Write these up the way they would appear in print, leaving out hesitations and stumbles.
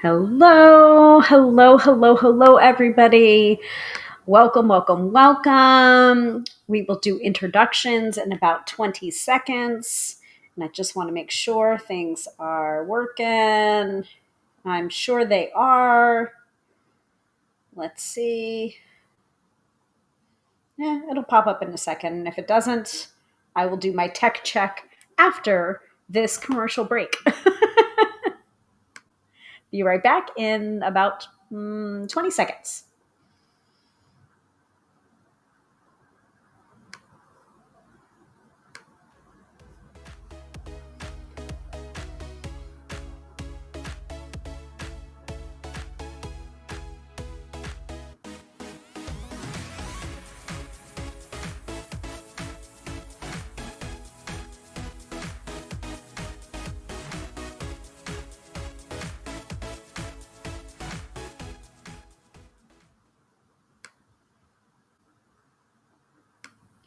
Hello, hello, hello, hello, everybody. Welcome, welcome, welcome. We will do introductions in about 20 seconds. And I just want to make sure things are working. I'm sure they are. Let's see. Yeah, it'll pop up in a second. And if it doesn't, I will do my tech check after this commercial break. Be right back in about 20 seconds.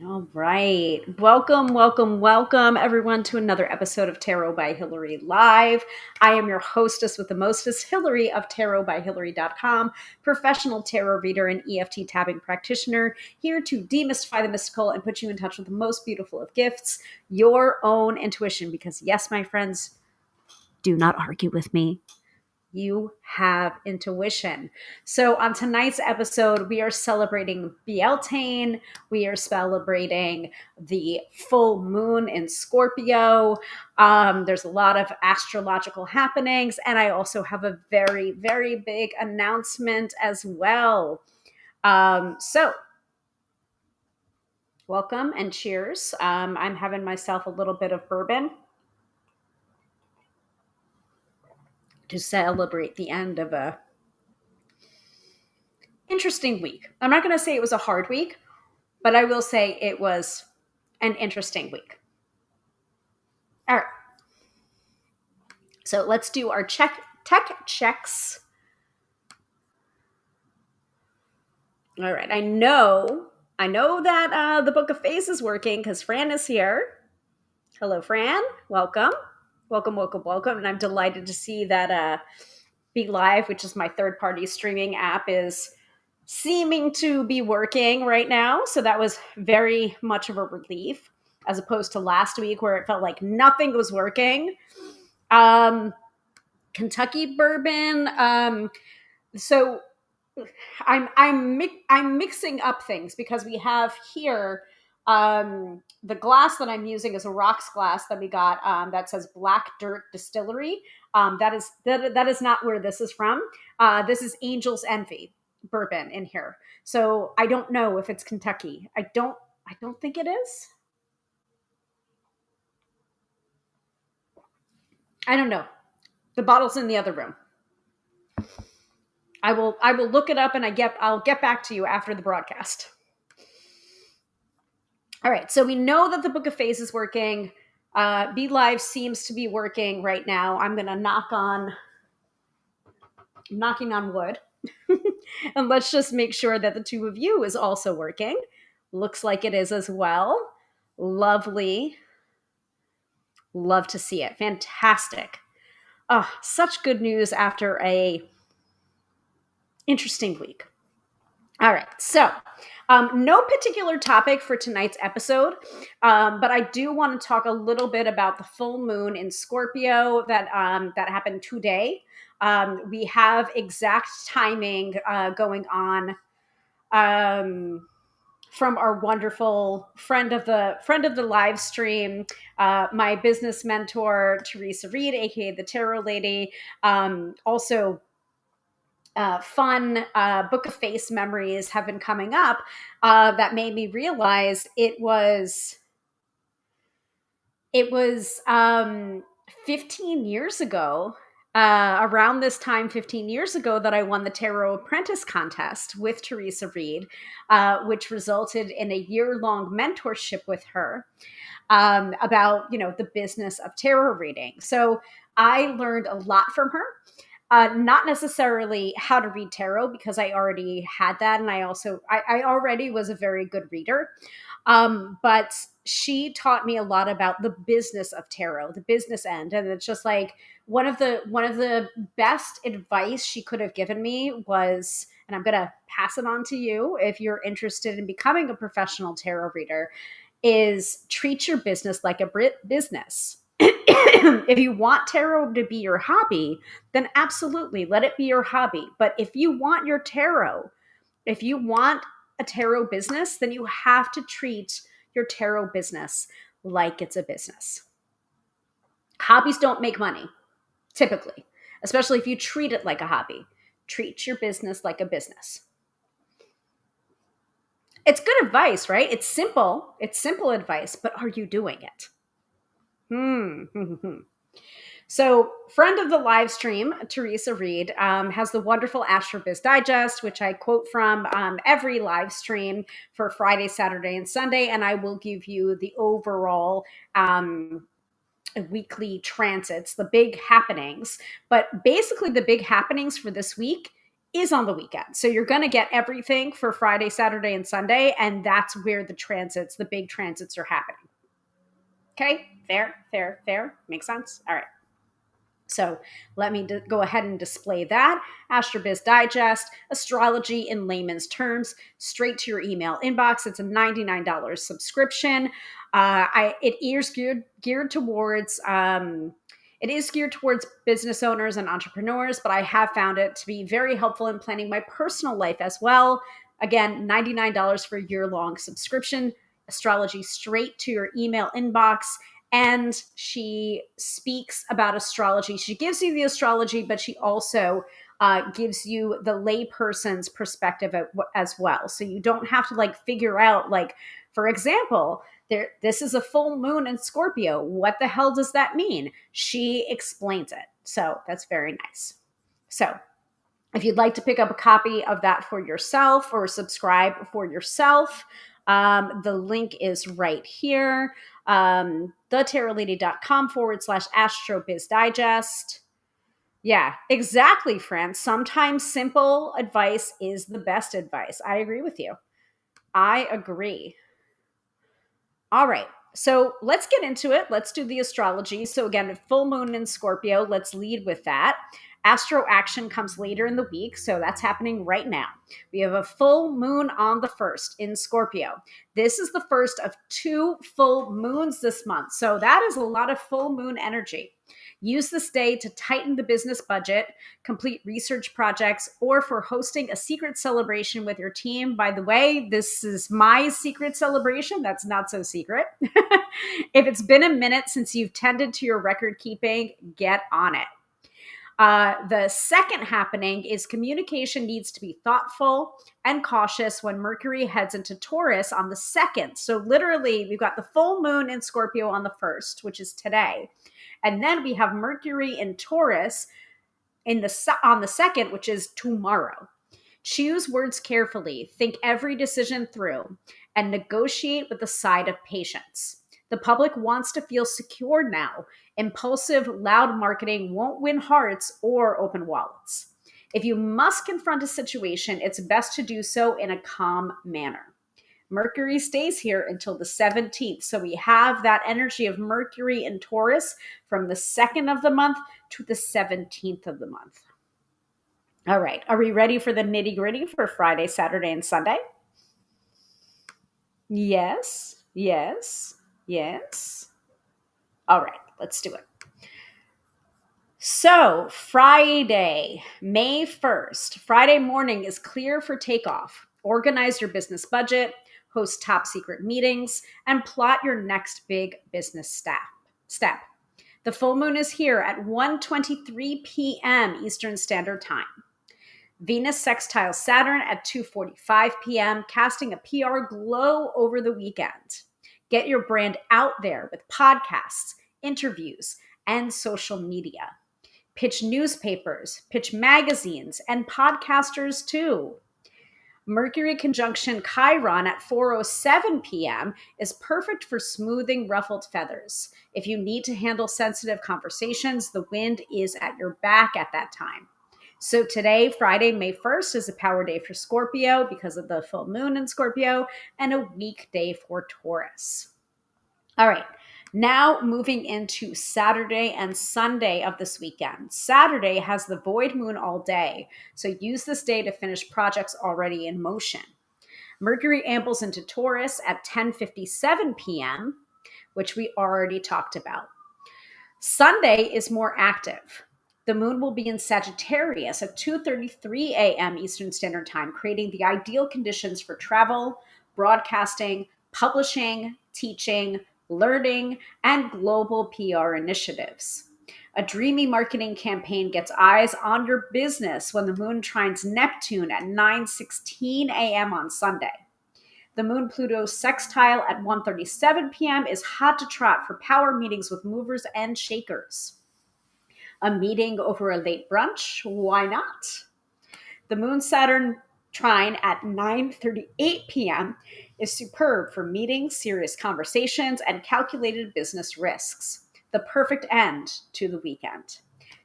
All right. Welcome, welcome, welcome, everyone, to another episode of Tarot by Hilary Live. I am your hostess with the mostest, Hilary of tarotbyhilary.com, professional tarot reader and EFT tapping practitioner, here to demystify the mystical and put you in touch with the most beautiful of gifts, your own intuition. Because, yes, my friends, do not argue with me. You have intuition. So on tonight's episode, we are celebrating Beltane. We are celebrating the full moon in Scorpio. There's a lot of astrological happenings. And I also have a very, very big announcement as well. So welcome and cheers. I'm having myself a little bit of bourbon to celebrate the end of a interesting week. I'm not going to say it was a hard week, but I will say it was an interesting week. All right. So let's do our tech checks. All right. I know that the Book of Face is working because Fran is here. Hello, Fran. Welcome. Welcome, welcome, welcome. And I'm delighted to see that Be Live, which is my third-party streaming app, is seeming to be working right now. So that was very much of a relief as opposed to last week where it felt like nothing was working. Kentucky bourbon. So I'm mixing up things because we have here the glass that I'm using is a rocks glass that we got that says Black Dirt Distillery. That is not where this is from. This is Angel's Envy bourbon in here. So I don't know if it's Kentucky. I don't think it is. I don't know. The bottle's in the other room. I will look it up and I'll get back to you after the broadcast. All right, so we know that the Book of Face is working. Be Live seems to be working right now. I'm gonna knocking on wood. And let's just make sure that the two of you is also working. Looks like it is as well. Lovely. Love to see it. Fantastic. Oh, such good news after a interesting week. All right, so no particular topic for tonight's episode, but I do want to talk a little bit about the full moon in Scorpio that happened today. We have exact timing going on from our wonderful friend of the live stream, my business mentor Teresa Reed, aka the Tarot Lady. Also. Fun Book of Face memories have been coming up that made me realize it was 15 years ago, around this time 15 years ago, that I won the Tarot Apprentice Contest with Teresa Reed, which resulted in a year-long mentorship with her about the business of tarot reading. So I learned a lot from her. Not necessarily how to read tarot because I already had that, and I already was a very good reader. But she taught me a lot about the business of tarot, the business end, and it's just like one of the best advice she could have given me was, and I'm going to pass it on to you if you're interested in becoming a professional tarot reader, is treat your business like a business. If you want tarot to be your hobby, then absolutely let it be your hobby. But if you want a tarot business, then you have to treat your tarot business like it's a business. Hobbies don't make money, typically, especially if you treat it like a hobby. Treat your business like a business. It's good advice, right? It's simple. It's simple advice, but are you doing it? So, friend of the live stream, Teresa Reed, has the wonderful AstroBiz Digest, which I quote from every live stream for Friday, Saturday, and Sunday. And I will give you the overall weekly transits, the big happenings. But basically, the big happenings for this week is on the weekend. So you're going to get everything for Friday, Saturday, and Sunday. And that's where the big transits are happening. Okay, fair. Makes sense? All right. So let me go ahead and display that. AstroBiz Digest, astrology in layman's terms, straight to your email inbox. It's a $99 subscription. It is geared towards business owners and entrepreneurs, but I have found it to be very helpful in planning my personal life as well. Again, $99 for a year-long subscription. Astrology straight to your email inbox. And she speaks about astrology. She gives you the astrology, but she also gives you the layperson's perspective as well. So you don't have to figure out, for example, this is a full moon in Scorpio. What the hell does that mean? She explains it. So that's very nice. So if you'd like to pick up a copy of that for yourself or subscribe for yourself, the link is right here. thetarolady.com/AstroBiz Digest. Yeah, exactly, friends. Sometimes simple advice is the best advice. I agree with you. I agree. All right. So let's get into it. Let's do the astrology. So again, full moon in Scorpio. Let's lead with that. Astro action comes later in the week, so that's happening right now. We have a full moon on the 1st in Scorpio. This is the first of 2 full moons this month, so that is a lot of full moon energy. Use this day to tighten the business budget, complete research projects, or for hosting a secret celebration with your team. By the way, this is my secret celebration. That's not so secret. If it's been a minute since you've tended to your record keeping, get on it. The second happening is communication needs to be thoughtful and cautious when Mercury heads into Taurus on the 2nd. So literally, we've got the full moon in Scorpio on the 1st, which is today. And then we have Mercury in Taurus on the 2nd, which is tomorrow. Choose words carefully, think every decision through, and negotiate with a side of patience. The public wants to feel secure now. Impulsive, loud marketing won't win hearts or open wallets. If you must confront a situation, it's best to do so in a calm manner. Mercury stays here until the 17th. So we have that energy of Mercury in Taurus from the 2nd of the month to the 17th of the month. All right. Are we ready for the nitty-gritty for Friday, Saturday, and Sunday? Yes. All right, let's do it. So Friday, May 1st, Friday morning is clear for takeoff. Organize your business budget, host top secret meetings, and plot your next big business step. The full moon is here at 1:23 p.m. Eastern Standard Time. Venus sextiles Saturn at 2:45 p.m., casting a PR glow over the weekend. Get your brand out there with podcasts, interviews, and social media. Pitch newspapers, pitch magazines, and podcasters too. Mercury conjunction Chiron at 4:07 p.m. is perfect for smoothing ruffled feathers. If you need to handle sensitive conversations, the wind is at your back at that time. So today, Friday, May 1st, is a power day for Scorpio because of the full moon in Scorpio, and a weak day for Taurus. All right. Now moving into Saturday and Sunday of this weekend. Saturday has the void moon all day, so use this day to finish projects already in motion. Mercury ambles into Taurus at 10:57 p.m., which we already talked about. Sunday is more active. The moon will be in Sagittarius at 2:33 a.m. Eastern Standard Time, creating the ideal conditions for travel, broadcasting, publishing, teaching, learning, and global PR initiatives. A dreamy marketing campaign gets eyes on your business when the moon trines Neptune at 9:16 a.m. on Sunday. The Moon Pluto sextile at 1:37 p.m. is hot to trot for power meetings with movers and shakers. A meeting over a late brunch? Why not? The Moon Saturn trine at 9:38 p.m. is superb for meetings, serious conversations, and calculated business risks. The perfect end to the weekend.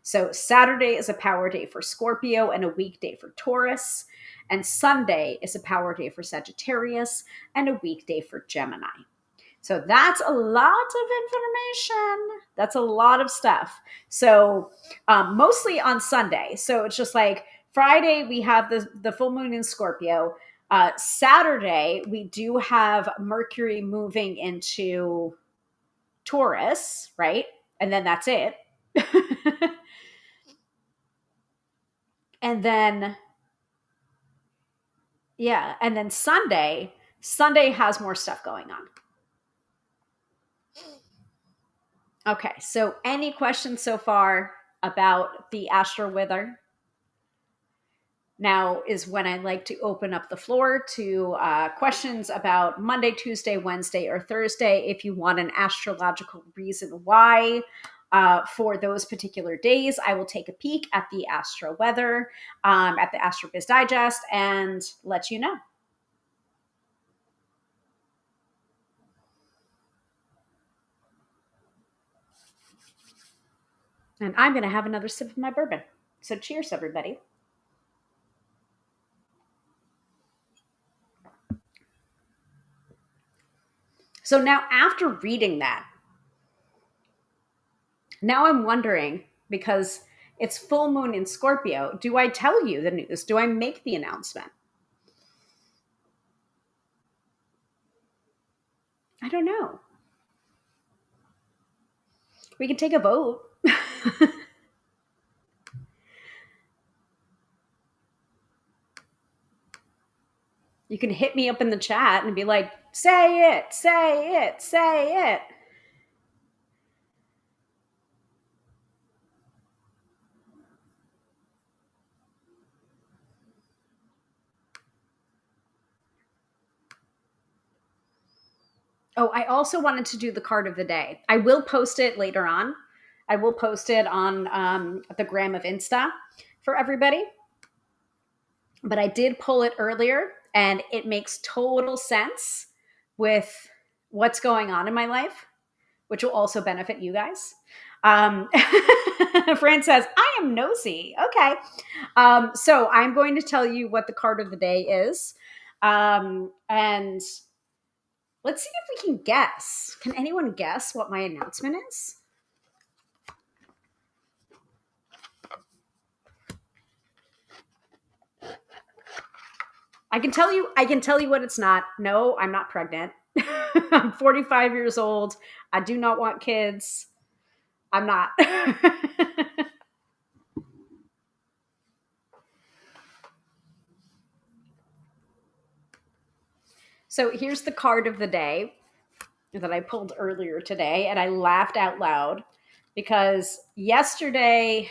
So Saturday is a power day for Scorpio and a weekday for Taurus. And Sunday is a power day for Sagittarius and a weekday for Gemini. So that's a lot of information. That's a lot of stuff. So mostly on Sunday. So it's just like Friday, we have the full moon in Scorpio. Saturday, we do have Mercury moving into Taurus, right? And then that's it. And then, yeah. And then Sunday has more stuff going on. Okay, so any questions so far about the astro-weather? Now is when I like to open up the floor to questions about Monday, Tuesday, Wednesday, or Thursday. If you want an astrological reason why for those particular days, I will take a peek at the astro-weather, at the AstroBiz Digest, and let you know. And I'm going to have another sip of my bourbon. So cheers, everybody. So now after reading that, now I'm wondering, because it's full moon in Scorpio, do I tell you the news? Do I make the announcement? I don't know. We can take a vote. You can hit me up in the chat and be like, say it, say it, say it. Oh, I also wanted to do the card of the day. I will post it later on. I will post it on the gram of Insta for everybody. But I did pull it earlier, and it makes total sense with what's going on in my life, which will also benefit you guys. Fran says, I am nosy. Okay. So I'm going to tell you what the card of the day is. And let's see if we can guess. Can anyone guess what my announcement is? I can tell you what it's not. No, I'm not pregnant. I'm 45 years old. I do not want kids. I'm not. So here's the card of the day that I pulled earlier today, and I laughed out loud because yesterday,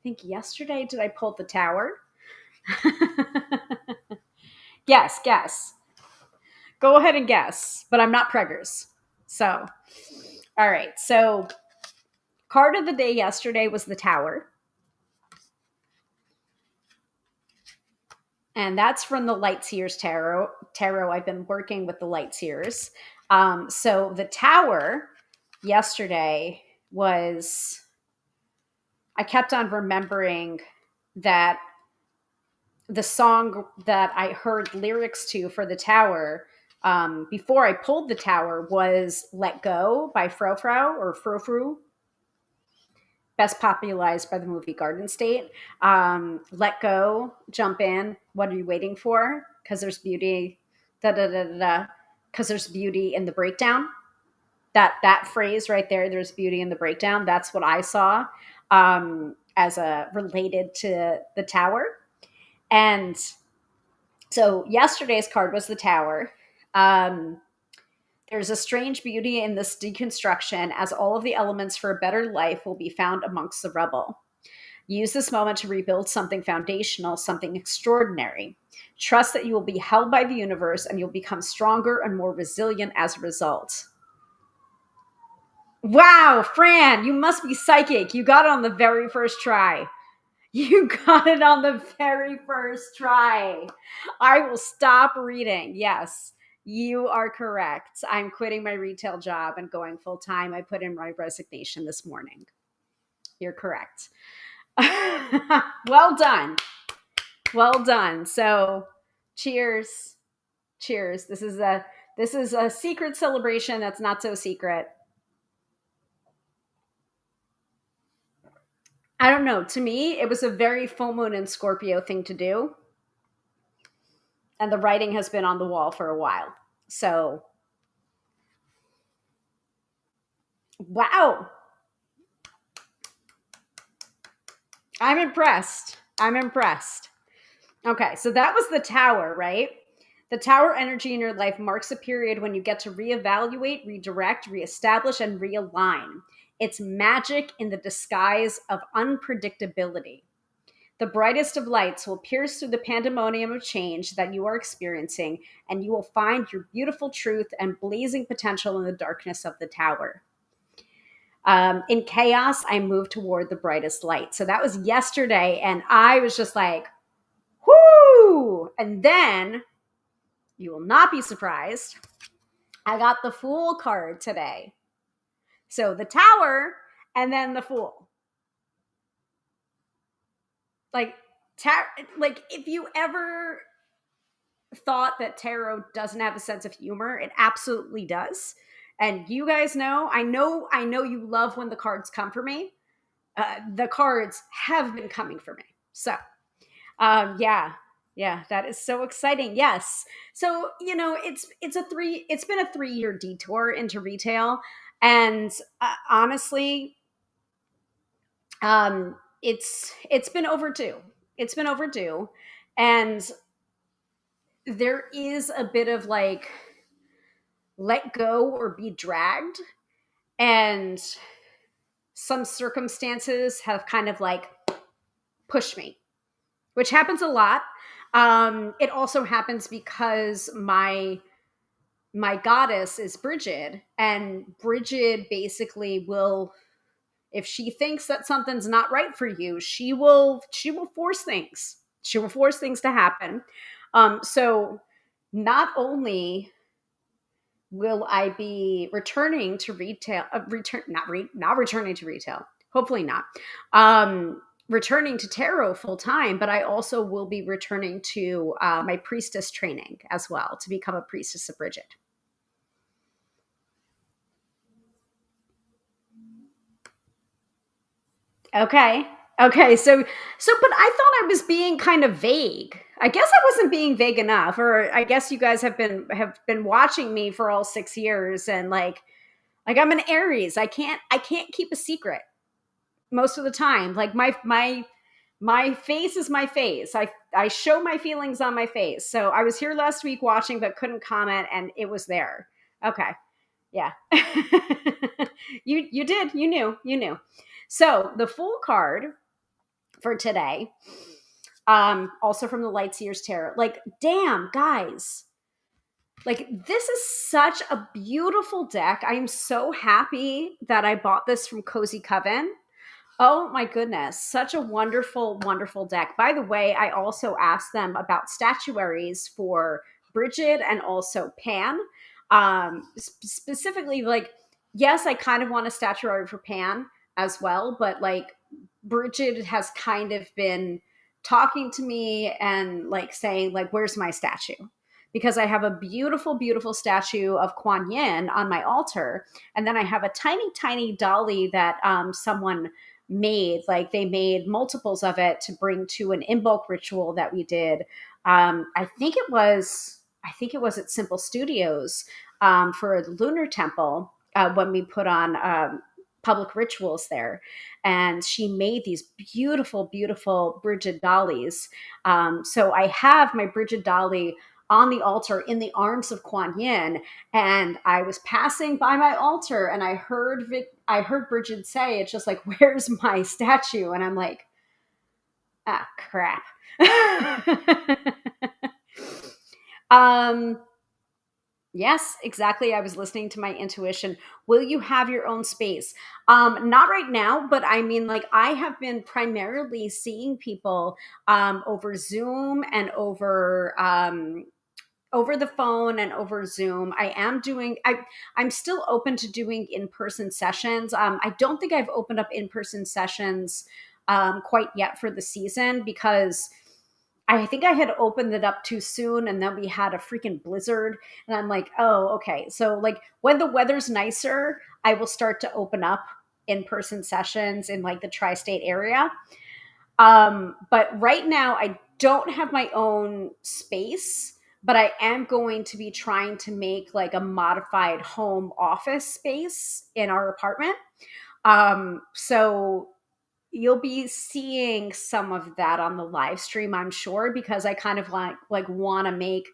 did I pull the Tower? Guess. Go ahead and guess, but I'm not preggers. So, all right. So, card of the day yesterday was the Tower. And that's from the Light Seers Tarot. I've been working with the Light Seers. So the Tower yesterday was, I kept on remembering that the song that I heard lyrics to for the Tower before I pulled the tower was Let Go by Frou or Frou, best popularized by the movie Garden State. Let go, jump in. What are you waiting for? Because there's beauty, da da da da da. Because there's beauty in the breakdown. That phrase right there. There's beauty in the breakdown. That's what I saw as a related to the tower. And so yesterday's card was the tower. There's a strange beauty in this deconstruction, as all of the elements for a better life will be found amongst the rubble. Use this moment to rebuild something foundational, something extraordinary. Trust that you will be held by the universe and you'll become stronger and more resilient as a result. Wow, Fran, you must be psychic. You got it on the very first try. You got it on the very first try. I will stop reading. Yes, you are correct. I'm quitting my retail job and going full time. I put in my resignation this morning. You're correct. Well done. Well done. So, cheers. Cheers. This is a secret celebration that's not so secret. I don't know. To me, it was a very full moon and Scorpio thing to do. And the writing has been on the wall for a while. So, wow. I'm impressed. I'm impressed. Okay, so that was the tower, right? The tower energy in your life marks a period when you get to reevaluate, redirect, reestablish, and realign. It's magic in the disguise of unpredictability. The brightest of lights will pierce through the pandemonium of change that you are experiencing, and you will find your beautiful truth and blazing potential in the darkness of the tower. In chaos, I move toward the brightest light. So that was yesterday, and I was just like, whoo! And then, you will not be surprised, I got the Fool card today. So the Tower, and then the Fool. Like if you ever thought that tarot doesn't have a sense of humor, it absolutely does. And you guys know, I know you love when the cards come for me. The cards have been coming for me. So, yeah, that is so exciting. Yes. So, it's been a 3-year detour into retail. And honestly, it's been overdue. It's been overdue. And there is a bit of like, let go or be dragged. And some circumstances have kind of like pushed me, which happens a lot. It also happens because my goddess is Bridget, and Bridget basically will, if she thinks that something's not right for you, she will force things. She will force things to happen. So not only will I be returning to retail, not returning to retail, hopefully not, returning to tarot full time, but I also will be returning to my priestess training as well to become a priestess of Bridget. Okay. So, but I thought I was being kind of vague. I guess I wasn't being vague enough, or I guess you guys have been watching me for all 6 years, and like I'm an Aries. I can't keep a secret most of the time. Like my face is my face. I show my feelings on my face. So I was here last week watching, but couldn't comment, and it was there. Okay. Yeah. You did. You knew. So the Fool card for today, also from the Lightseers Tarot. Like, damn, guys. Like, this is such a beautiful deck. I am so happy that I bought this from Cozy Coven. Oh my goodness. Such a wonderful, wonderful deck. By the way, I also asked them about statuaries for Bridget and also Pan. Specifically, like, yes, I kind of want a statuary for Pan as well, but like Bridget has kind of been talking to me and like saying like, where's my statue? because I have a beautiful, beautiful statue of Kuan Yin on my altar. And then I have a tiny, tiny dolly that someone made. Like they made multiples of it to bring to an invoke ritual that we did. I think it was at Simple Studios for the Lunar Temple when we put on public rituals there. And she made these beautiful, beautiful Bridget dollies. So I have my Bridget dolly on the altar in the arms of Kuan Yin, and I was passing by my altar, and I heard Bridget say, "It's just like, where's my statue?" And I'm like, "Ah, crap." um, Yes, exactly. I was listening to my intuition. Will you have your own space? Not right now, but I mean, like, I have been primarily seeing people over Zoom and over the phone and over Zoom. I'm still open to doing in-person sessions. I don't think I've opened up in-person sessions quite yet for the season because I think I had opened it up too soon and then we had a freaking blizzard. And I'm like, oh, okay. So, like, when the weather's nicer, I will start to open up in-person sessions in like the tri-state area. But right now, I don't have my own space, but I am going to be trying to make like a modified home office space in our apartment. So you'll be seeing some of that on the live stream, I'm sure, because I kind of like want to make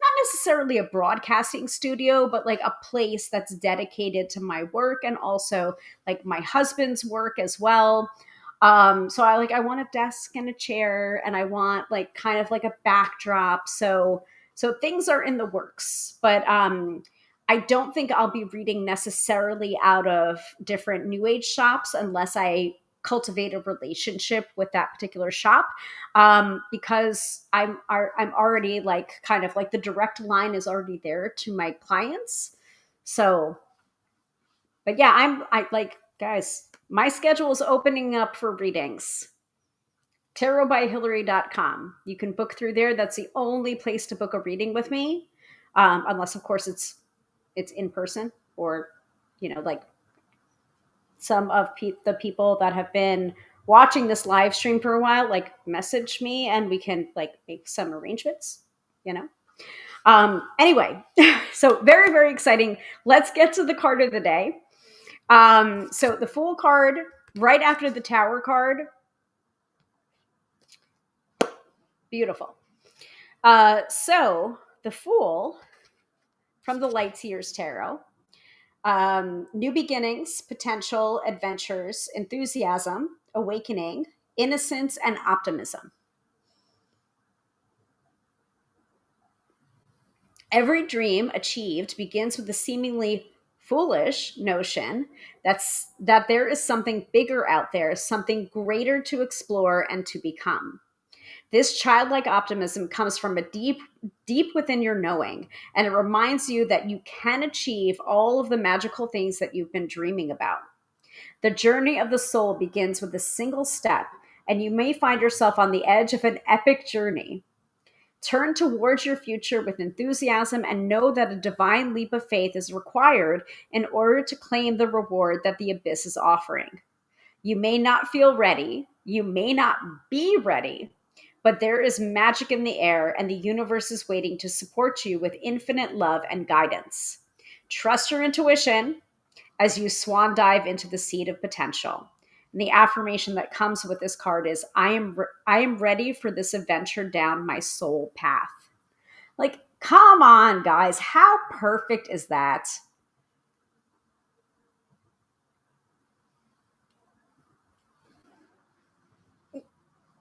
not necessarily a broadcasting studio, but like a place that's dedicated to my work and also like my husband's work as well. So I want a desk and a chair, and I want like kind of like a backdrop. So things are in the works, but I don't think I'll be reading necessarily out of different new age shops unless I cultivate a relationship with that particular shop, because I'm already like kind of like the direct line is already there to my clients. So, but yeah, I like, guys, my schedule is opening up for readings. Tarotbyhillary.com. You can book through there. That's the only place to book a reading with me, unless of course it's in person, or like some of the people that have been watching this live stream for a while, like, message me and we can like make some arrangements, you know. Anyway, so very, very exciting. Let's get to the card of the day. So the Fool card right after the Tower card. Beautiful. So the Fool from the Lightseers Tarot. New beginnings, potential, adventures, enthusiasm, awakening, innocence, and optimism. Every dream achieved begins with a seemingly foolish notion that there is something bigger out there, something greater to explore and to become. This childlike optimism comes from a deep, deep within your knowing, and it reminds you that you can achieve all of the magical things that you've been dreaming about. The journey of the soul begins with a single step, and you may find yourself on the edge of an epic journey. Turn towards your future with enthusiasm and know that a divine leap of faith is required in order to claim the reward that the abyss is offering. You may not feel ready, you may not be ready, but there is magic in the air, and the universe is waiting to support you with infinite love and guidance. Trust your intuition as you swan dive into the seed of potential. And the affirmation that comes with this card is, I am ready for this adventure down my soul path. Like, come on, guys. How perfect is that?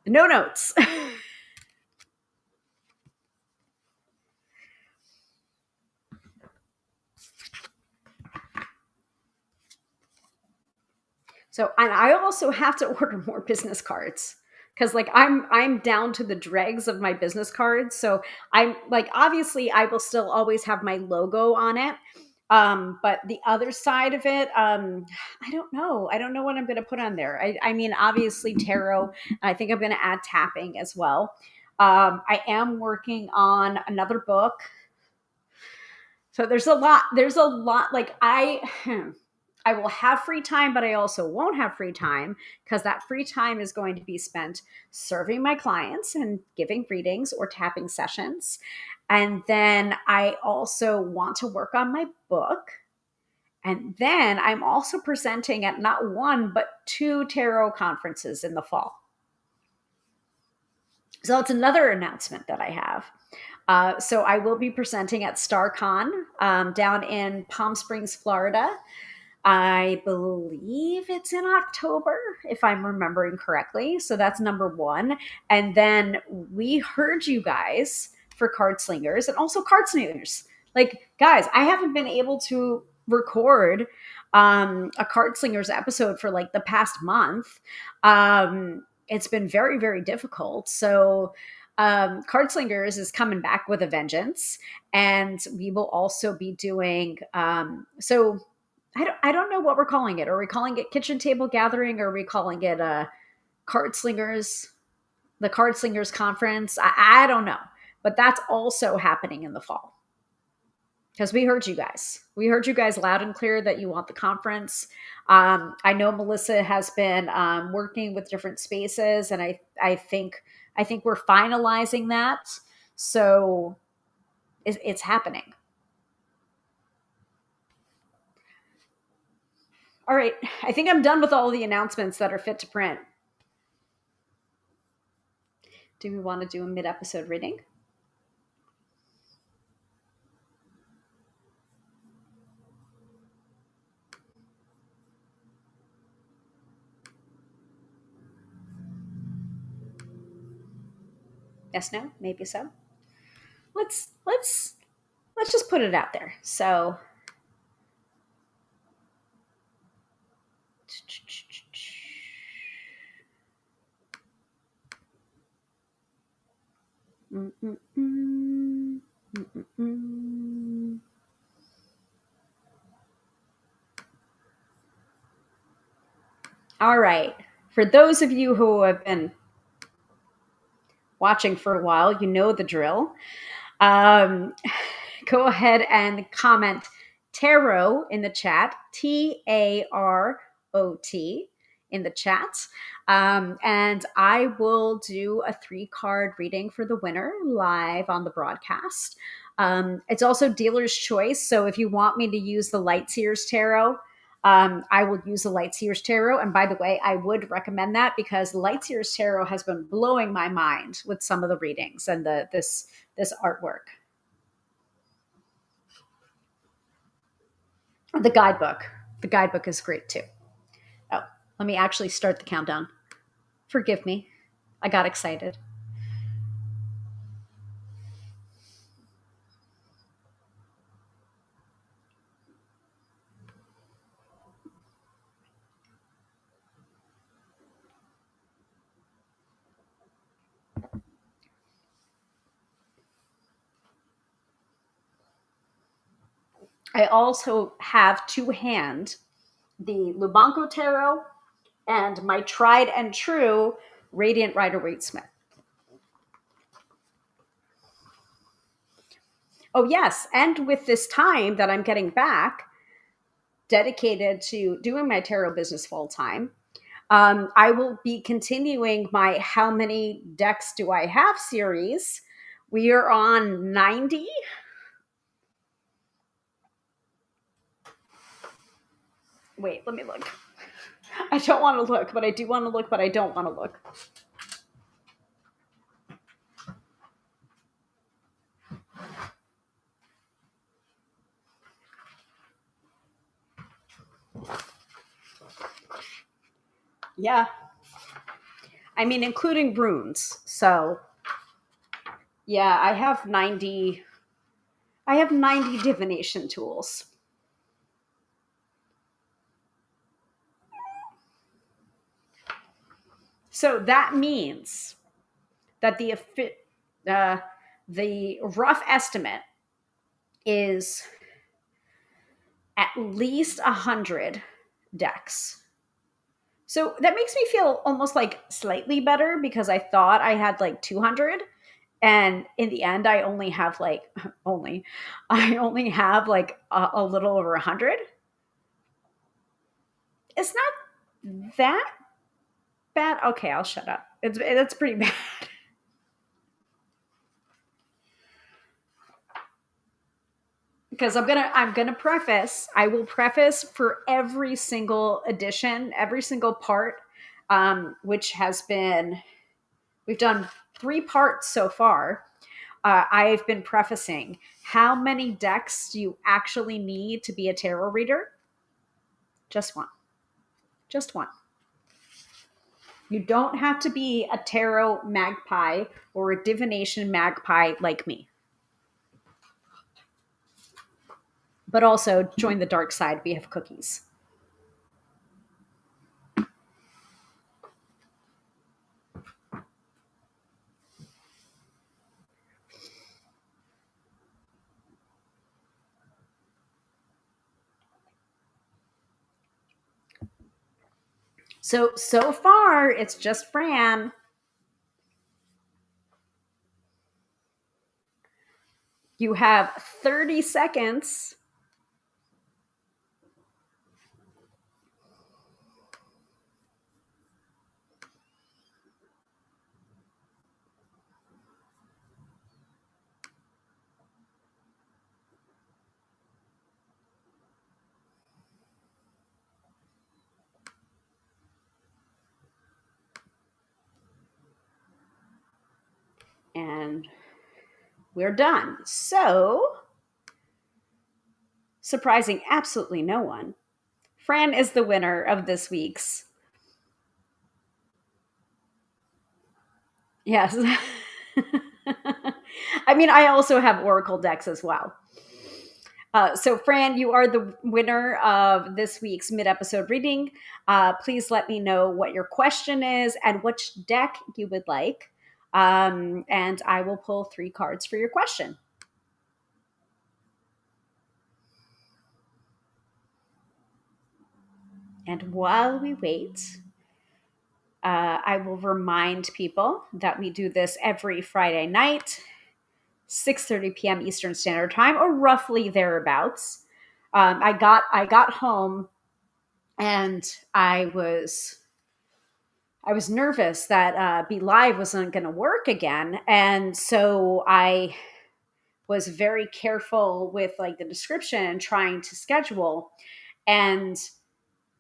No notes. So, and I also have to order more business cards because like I'm down to the dregs of my business cards. So I'm like, obviously I will still always have my logo on it. But the other side of it, I don't know. I don't know what I'm going to put on there. I mean, obviously tarot. I think I'm going to add tapping as well. I am working on another book. So there's a lot like I will have free time, but I also won't have free time because that free time is going to be spent serving my clients and giving readings or tapping sessions. And then I also want to work on my book. And then I'm also presenting at not one, but two tarot conferences in the fall. So that's another announcement that I have. So I will be presenting at StarCon down in Palm Springs, Florida. I believe it's in October, if I'm remembering correctly. So that's number one. And then we heard you guys for Card Slingers and also Card Slingers. Like, guys, I haven't been able to record a Card Slingers episode for like the past month. It's been very, very difficult. So Card Slingers is coming back with a vengeance. And we will also be doing, I don't know what we're calling it. Are we calling it Kitchen Table Gathering? Or are we calling it Card Slingers, the Card Slingers Conference? I don't know. But that's also happening in the fall. Because we heard you guys. We heard you guys loud and clear that you want the conference. I know Melissa has been working with different spaces, and I think we're finalizing that. So it's happening. All right. I think I'm done with all the announcements that are fit to print. Do we want to do a mid-episode reading? Yes, no, maybe so. Let's just put it out there. So all right. For those of you who have been watching for a while, you know the drill. Go ahead and comment tarot in the chat, TAROT in the chat. And I will do a 3-card reading for the winner live on the broadcast. It's also dealer's choice. So if you want me to use the Light Seers Tarot, I will use the Light Seers Tarot. And by the way, I would recommend that because Light Seers Tarot has been blowing my mind with some of the readings and this artwork. The guidebook is great too. Oh, let me actually start the countdown. Forgive me. I got excited. I also have to hand the Lubanco Tarot and my tried and true Radiant Rider-Waite Smith. Oh, yes. And with this time that I'm getting back dedicated to doing my tarot business full time, I will be continuing my How Many Decks Do I Have series. We are on 90. Wait, let me look. I don't want to look, but I do want to look, but I don't want to look. Yeah. I mean, including runes. So, yeah, I have 90 divination tools. So that means that the rough estimate is at least 100 decks. So that makes me feel almost like slightly better because I thought I had like 200. And in the end, I only have like I only have like a little over 100. It's not that bad. Okay, I'll shut up. It's pretty bad. Because I'm gonna preface. I will preface for every single edition, every single part, which has been, we've done 3 parts so far. I've been prefacing, how many decks do you actually need to be a tarot reader? Just one. Just one. You don't have to be a tarot magpie or a divination magpie like me. But also join the dark side. We have cookies. So far, it's just Fran. You have 30 seconds. And we're done. So, surprising absolutely no one, Fran is the winner of this week's. Yes. I mean, I also have Oracle decks as well. So, Fran, you are the winner of this week's mid episode reading. Please let me know what your question is and which deck you would like. And I will pull 3 cards for your question. And while we wait, I will remind people that we do this every Friday night, 6:30 p.m. Eastern Standard Time, or roughly thereabouts. I got home and I was nervous that Be Live wasn't going to work again, and so I was very careful with like the description and trying to schedule. And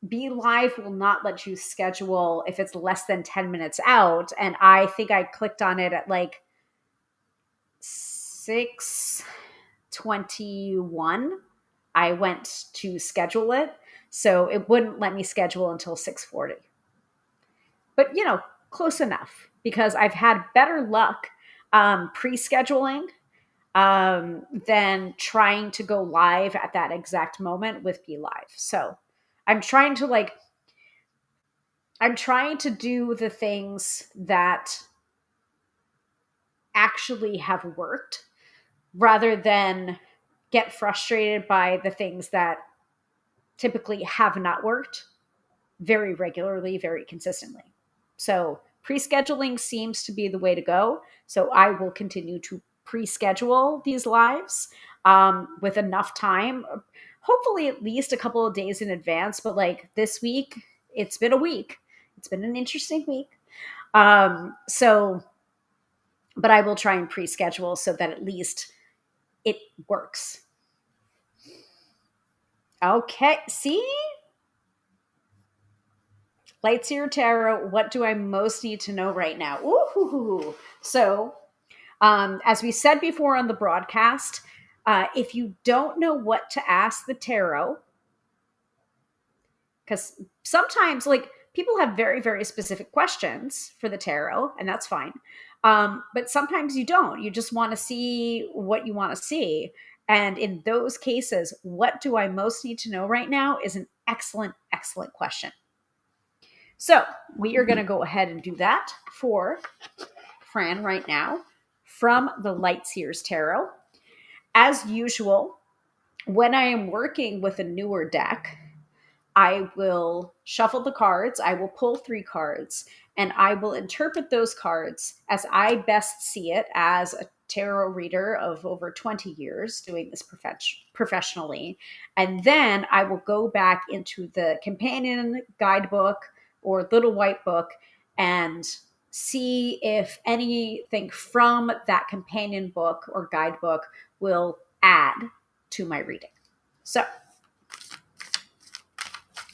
Be Live will not let you schedule if it's less than 10 minutes out. And I think I clicked on it at like 6:21. I went to schedule it. So it wouldn't let me schedule until 6:40. But, close enough because I've had better luck pre-scheduling than trying to go live at that exact moment with Be Live. So I'm trying to do the things that actually have worked rather than get frustrated by the things that typically have not worked very regularly, very consistently. So pre-scheduling seems to be the way to go. So I will continue to pre-schedule these lives with enough time, hopefully at least a couple of days in advance. But like this week, it's been a week. It's been an interesting week. But I will try and pre-schedule so that at least it works. Okay, see? Lightseer Tarot, what do I most need to know right now? Ooh. So, as we said before on the broadcast, if you don't know what to ask the tarot, because sometimes like people have very, very specific questions for the tarot, and that's fine. But sometimes you don't. You just want to see what you want to see. And in those cases, what do I most need to know right now is an excellent, excellent question. So we are going to go ahead and do that for Fran right now from the Lightseers Tarot. As usual, when I am working with a newer deck, I will shuffle the cards. I will pull 3 cards. and I will interpret those cards as I best see it as a tarot reader of over 20 years doing this professionally. And then I will go back into the companion guidebook or little white book and see if anything from that companion book or guidebook will add to my reading. So,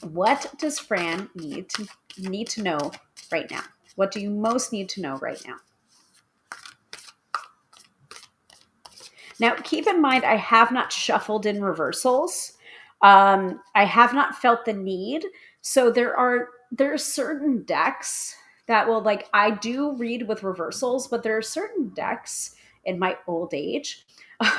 what does Fran need to know right now? What do you most need to know right now? Now, keep in mind, I have not shuffled in reversals. I have not felt the need. So there are certain decks that will, like, I do read with reversals, but there are certain decks in my old age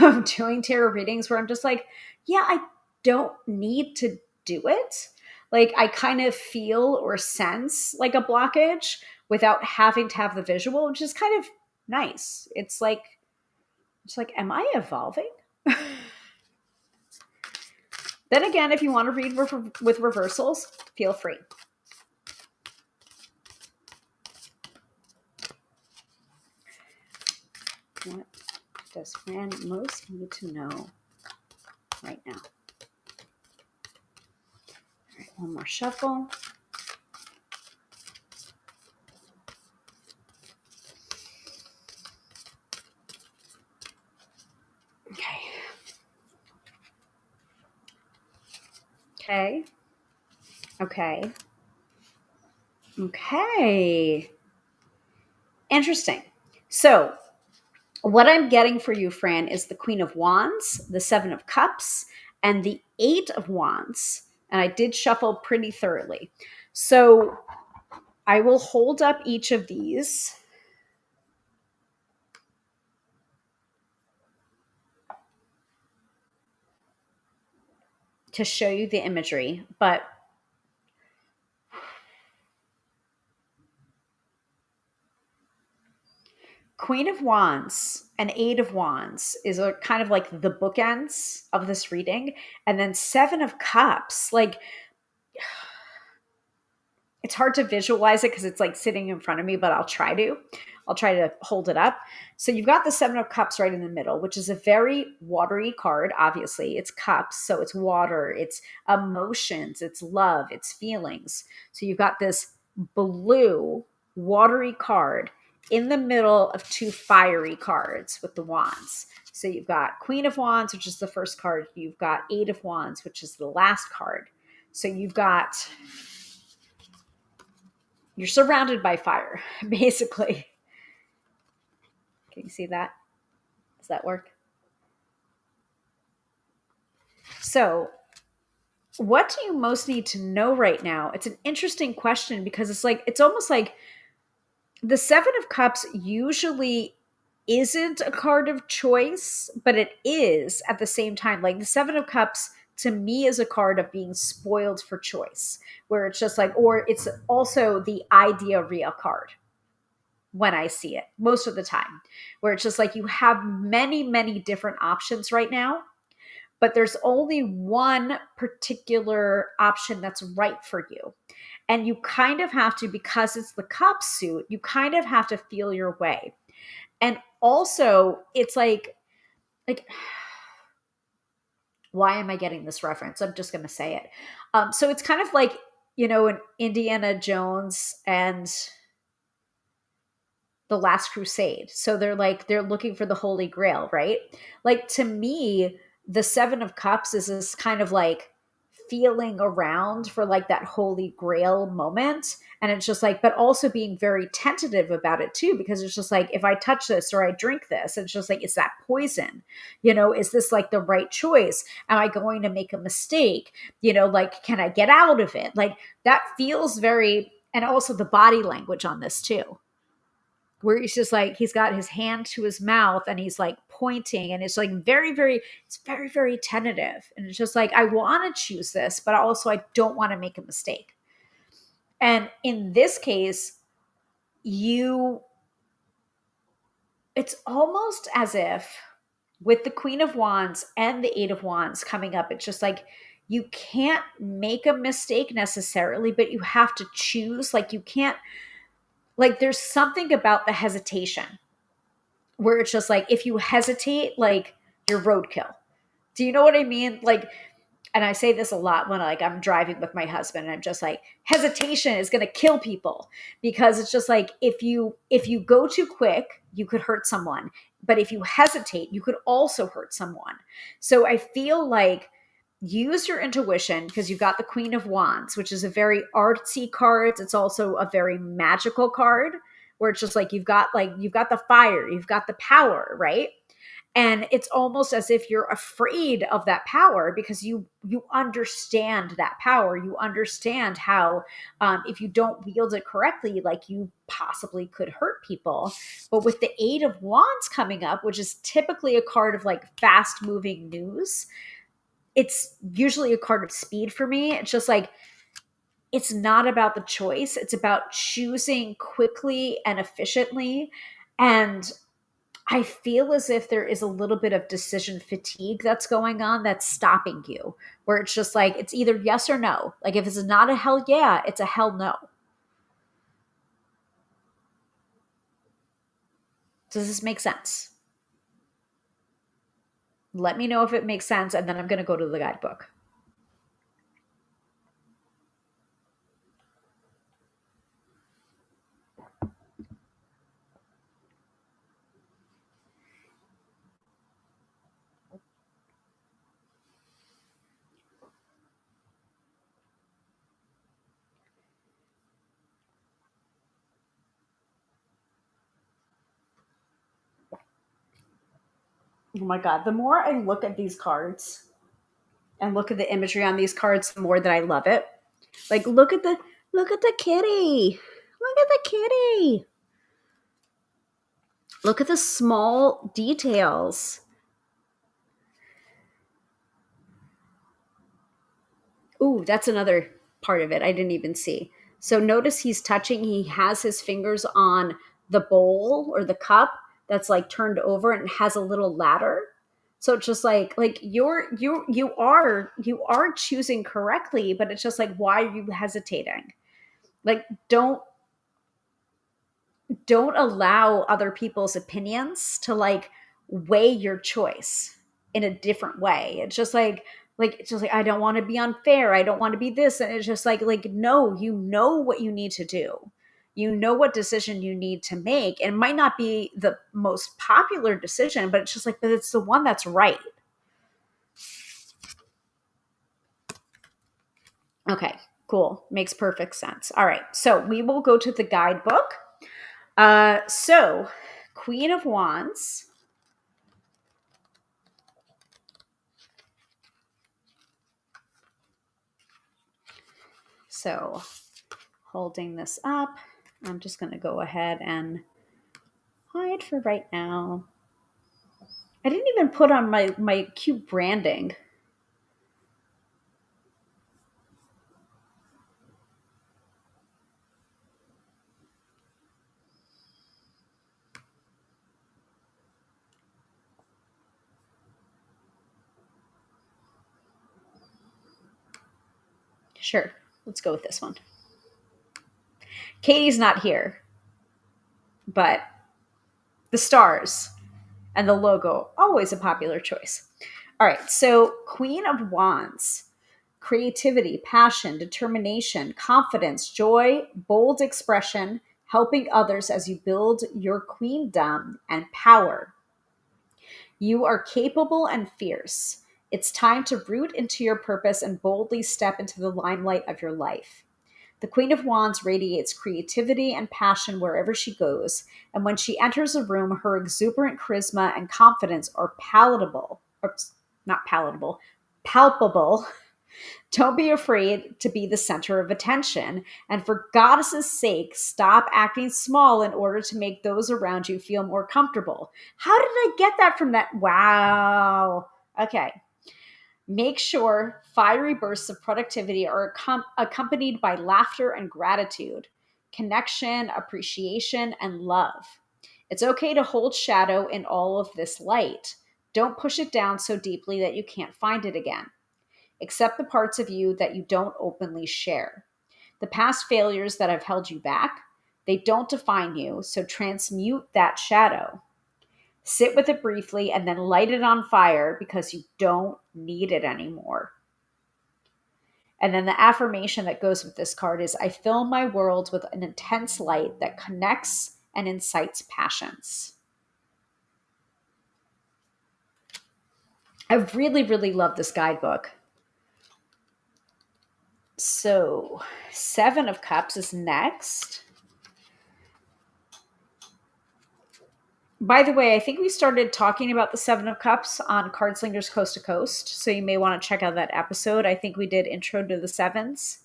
of doing tarot readings where I'm just like, yeah, I don't need to do it. Like, I kind of feel or sense like a blockage without having to have the visual, which is kind of nice. It's like, am I evolving? Then again, if you want to read with reversals, feel free. What does Fran most need to know right now? All right, one more shuffle. Okay. Okay. Okay. Okay. Interesting. So, what I'm getting for you, Fran, is the Queen of Wands, the Seven of Cups, and the Eight of Wands. And I did shuffle pretty thoroughly. So, I will hold up each of these. To show you the imagery, but Queen of Wands and Eight of Wands is a kind of like the bookends of this reading. And then Seven of Cups, like, it's hard to visualize it because it's like sitting in front of me, but I'll try to hold it up. So you've got the Seven of Cups right in the middle, which is a very watery card. Obviously, it's cups, so it's water, it's emotions, it's love, it's feelings. So you've got this blue watery card in the middle of two fiery cards with the wands. So you've got Queen of Wands, which is the first card. You've got Eight of Wands, which is the last card. So you're surrounded by fire, basically. Can you see that? Does that work? So, what do you most need to know right now? It's an interesting question because it's almost like the Seven of Cups usually isn't a card of choice, but it is at the same time. Like the Seven of Cups to me is a card of being spoiled for choice, where it's just like, or it's also the idea real card when I see it most of the time, where it's just like you have many, many different options right now, but there's only one particular option that's right for you. And you kind of have to, because it's the cup suit, you kind of have to feel your way. And also, it's like, why am I getting this reference? I'm just going to say it. So it's kind of like, in Indiana Jones and the Last Crusade. So they're looking for the Holy Grail, right? Like, to me, the Seven of Cups is this kind of like feeling around for like that Holy Grail moment. And it's just like, but also being very tentative about it too, because it's just like, if I touch this or I drink this, it's just like, is that poison? Is this like the right choice? Am I going to make a mistake? Like, can I get out of it? Like, that feels very, and also the body language on this too, where he's just like, he's got his hand to his mouth and he's like pointing, and it's like very, very, it's very, very tentative. And it's just like, I want to choose this, but also I don't want to make a mistake. And in this case, it's almost as if with the Queen of Wands and the Eight of Wands coming up, it's just like, you can't make a mistake necessarily, but you have to choose. Like, you can't, like there's something about the hesitation where it's just like, if you hesitate, like you're roadkill. Do you know what I mean? Like, and I say this a lot when like I'm driving with my husband and I'm just like, hesitation is going to kill people, because it's just like, if you go too quick, you could hurt someone. But if you hesitate, you could also hurt someone. So I feel like, use your intuition, because you've got the Queen of Wands, which is a very artsy card. It's also a very magical card, where it's just like, you've got the fire, you've got the power, right? And it's almost as if you're afraid of that power, because you understand that power. You understand how, if you don't wield it correctly, like you possibly could hurt people. But with the Eight of Wands coming up, which is typically a card of like fast moving news, it's usually a card of speed for me. It's just like, it's not about the choice. It's about choosing quickly and efficiently. And I feel as if there is a little bit of decision fatigue that's going on, that's stopping you, where it's just like, it's either yes or no. Like, if it's not a hell yeah, it's a hell no. Does this make sense? Let me know if it makes sense, and then I'm going to go to the guidebook. Oh my God. The more I look at these cards and look at the imagery on these cards, the more that I love it. Like, look at the kitty. Look at the kitty. Look at the small details. Ooh, that's another part of it I didn't even see. So notice he has his fingers on the bowl or the cup that's like turned over and has a little ladder. So it's just like you are choosing correctly, but it's just like, why are you hesitating? Like, don't allow other people's opinions to like weigh your choice in a different way. It's just like I don't want to be unfair. I don't want to be this. And it's just like no, you know what you need to do. You know what decision you need to make. And it might not be the most popular decision, but it's just like, but it's the one that's right. Okay, cool. Makes perfect sense. All right. So we will go to the guidebook. So Queen of Wands. So holding this up, I'm just going to go ahead and hide for right now. I didn't even put on my cute branding. Sure, let's go with this one. Katie's not here, but the stars and the logo, always a popular choice. All right, so Queen of Wands. Creativity, passion, determination, confidence, joy, bold expression, helping others as you build your queendom and power. You are capable and fierce. It's time to root into your purpose and boldly step into the limelight of your life. The Queen of Wands radiates creativity and passion wherever she goes, and when she enters a room, her exuberant charisma and confidence are palatable, or not palatable, palpable. Don't be afraid to be the center of attention. And for goddess's sake, stop acting small in order to make those around you feel more comfortable. How did I get that from that? Wow. Okay. Make sure fiery bursts of productivity are accompanied by laughter and gratitude, connection, appreciation, and love. It's okay to hold shadow in all of this light. Don't push it down so deeply that you can't find it again. Accept the parts of you that you don't openly share. The past failures that have held you back, They don't define you, so transmute that shadow. Sit with it briefly and then light it on fire because you don't need it anymore. And then the affirmation that goes with this card is I fill my world with an intense light that connects and incites passions. I really, really love this guidebook. So, Seven of Cups is next. By the way, I think we started talking about the Seven of Cups on Cardslingers Coast to Coast, so you may want to check out that episode. I think we did Intro to the Sevens.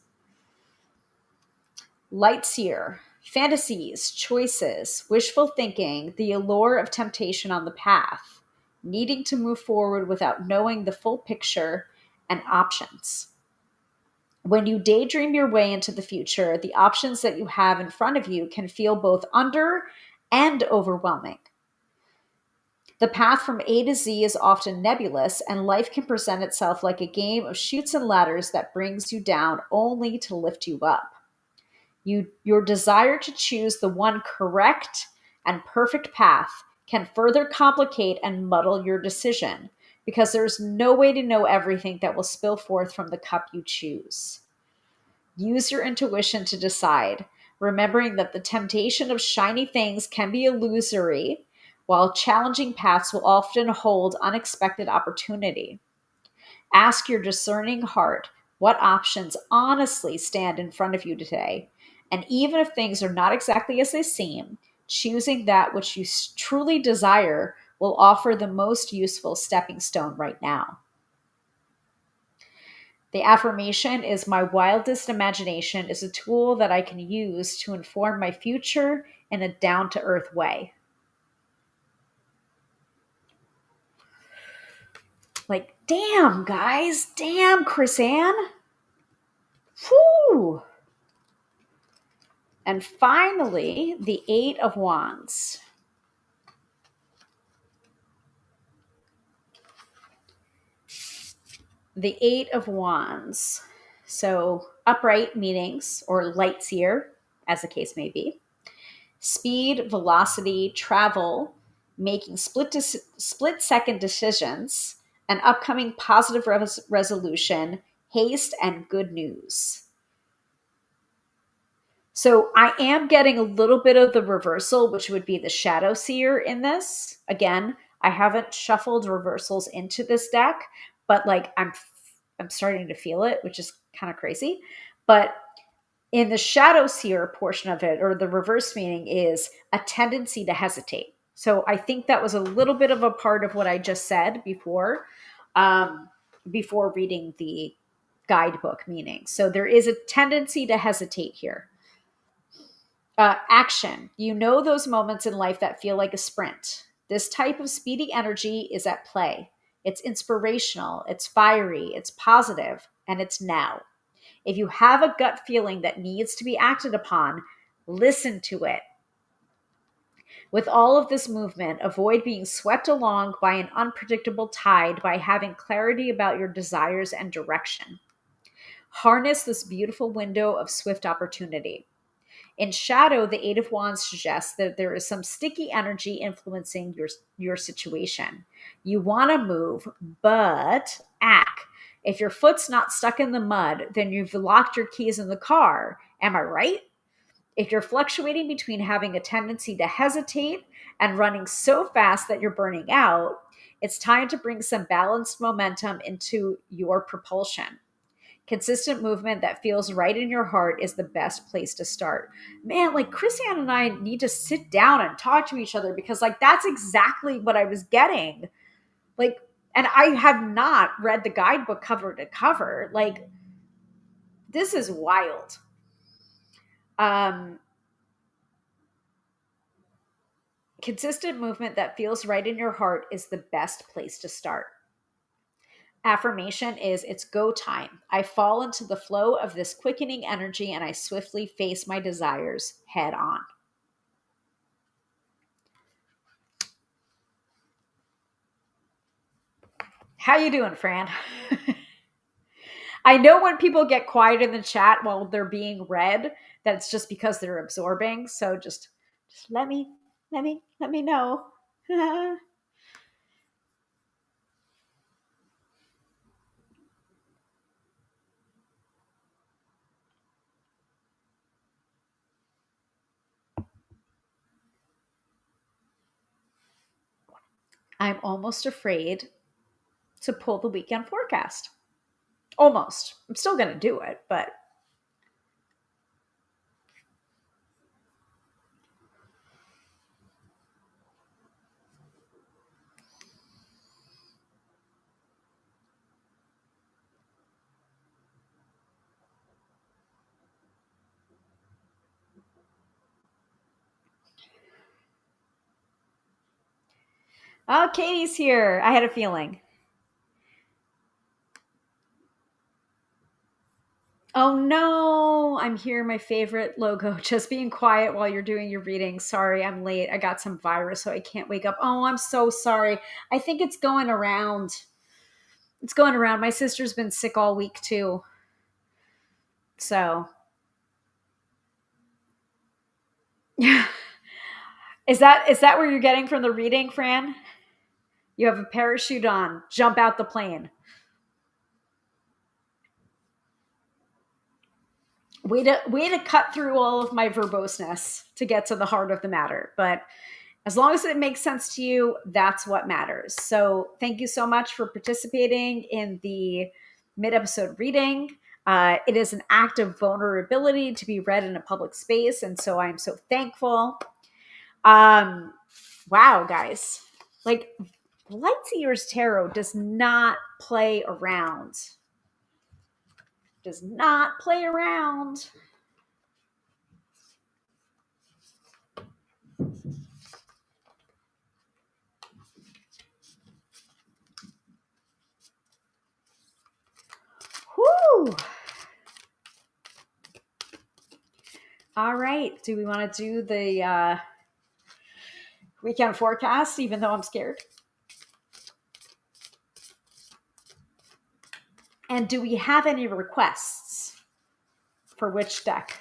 Lightseer, fantasies, choices, wishful thinking, the allure of temptation on the path, needing to move forward without knowing the full picture and options. When you daydream your way into the future, the options that you have in front of you can feel both under and overwhelming. The path from A to Z is often nebulous, and life can present itself like a game of chutes and ladders that brings you down only to lift you up. Your desire to choose the one correct and perfect path can further complicate and muddle your decision because there's no way to know everything that will spill forth from the cup you choose. Use your intuition to decide, remembering that the temptation of shiny things can be illusory, while challenging paths will often hold unexpected opportunity. Ask your discerning heart what options honestly stand in front of you today. And even if things are not exactly as they seem, choosing that which you truly desire will offer the most useful stepping stone right now. The affirmation is my wildest imagination is a tool that I can use to inform my future in a down to earth way. Like, damn, guys. Damn, Chris Ann. Whew. And finally, the Eight of Wands. The Eight of Wands. So, upright meanings, or lightseer, as the case may be. Speed, velocity, travel, making split-second decisions, an upcoming positive resolution, haste, and good news. So I am getting a little bit of the reversal, which would be the shadow seer in this. Again, I haven't shuffled reversals into this deck, but like I'm starting to feel it, which is kind of crazy. But in the shadow seer portion of it, or the reverse meaning, is a tendency to hesitate. So I think that was a little bit of a part of what I just said before reading the guidebook meaning. So there is a tendency to hesitate here. Action. You know those moments in life that feel like a sprint. This type of speedy energy is at play. It's inspirational, it's fiery, it's positive, and it's now. If you have a gut feeling that needs to be acted upon, listen to it. With all of this movement, avoid being swept along by an unpredictable tide by having clarity about your desires and direction. Harness this beautiful window of swift opportunity. In shadow, the Eight of Wands suggests that there is some sticky energy influencing your situation. You want to move, but act. If your foot's not stuck in the mud, then you've locked your keys in the car. Am I right? If you're fluctuating between having a tendency to hesitate and running so fast that you're burning out, it's time to bring some balanced momentum into your propulsion. Consistent movement that feels right in your heart is the best place to start. Man, like Chris Ann and I need to sit down and talk to each other because like that's exactly what I was getting. Like, and I have not read the guidebook cover to cover. Like, this is wild. Consistent movement that feels right in your heart is the best place to start. Affirmation is it's go time. I fall into the flow of this quickening energy and I swiftly face my desires head on. How you doing, Fran? I know when people get quiet in the chat while they're being read, that's just because they're absorbing. So just let me know. I'm almost afraid to pull the weekend forecast. Almost. I'm still going to do it, but oh, Katie's here. I had a feeling. Oh no, I'm here. My favorite logo. Just being quiet while you're doing your reading. Sorry, I'm late. I got some virus, so I can't wake up. Oh, I'm so sorry. I think it's going around. It's going around. My sister's been sick all week too. So, yeah. Is that where you're getting from the reading, Fran? You have a parachute on. Jump out the plane. Way to cut through all of my verboseness to get to the heart of the matter. But as long as it makes sense to you, that's what matters. So thank you so much for participating in the mid-episode reading. It is an act of vulnerability to be read in a public space, and so I'm so thankful. Wow, guys. Like, Lightseers Tarot does not play around. Does not play around. Whoo! All right. Do we want to do the weekend forecast, even though I'm scared? And do we have any requests for which deck?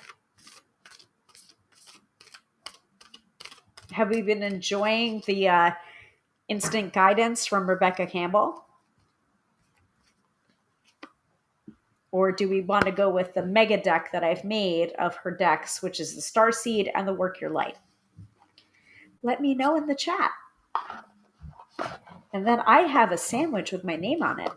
Have we been enjoying the instant guidance from Rebecca Campbell? Or do we want to go with the mega deck that I've made of her decks, which is the Starseed and the Work Your Light? Let me know in the chat. And then I have a sandwich with my name on it.